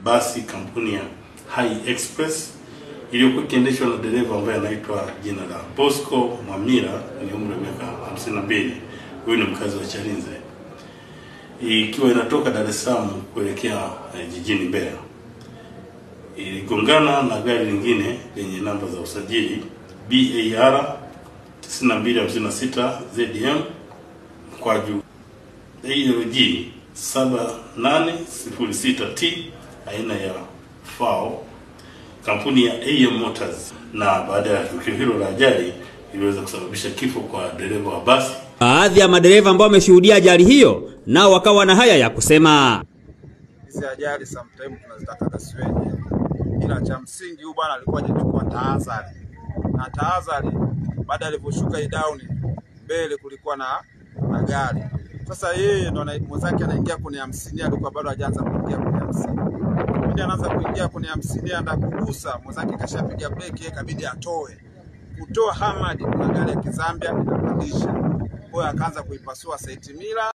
basi kampuni ya Hai Express iliyokuwa ikiendeshwa na dereva ambaye anaitwa jina la Bosco Mwamira, mwenye umri wa miaka 52. Huyu ni mkazi wa Chalinze. Ikiwa inatoka Dar es Salaam kuelekea jijini Mbeya, iligongana na gari lingine lenye namba za usajili BAR 9256 ZM kwa juu ALG 7806T aina ya FAO, kampuni ya AM Motors. Na baada ya tukio hilo la ajali iliweza kusababisha kifo kwa dereva wa basi. Baadhi ya madereva ambao wameshuhudia ajali hiyo nao wakawa na haya ya kusema. Hizi ajali sometimes tunazitaka kasiweje, ila cha msingi huyu bwana alikuwa hajachukua tahadhari. Na tahadhari baada aliposhuka down mbele kulikuwa na gari. Sasa yeye ndo mwenzake anaingia kwenye 50, alikuwa bado hajaanza kuingia kwenye 50. Ndipo anaanza kuingia kwenye 50 anda kugusa, mwenzake kashapiga breki, ikabidi atoe. Kutoa Hamad kuna gari ya Kizambia inapandisha. Kwa hiyo akaanza kuipasua side mirror.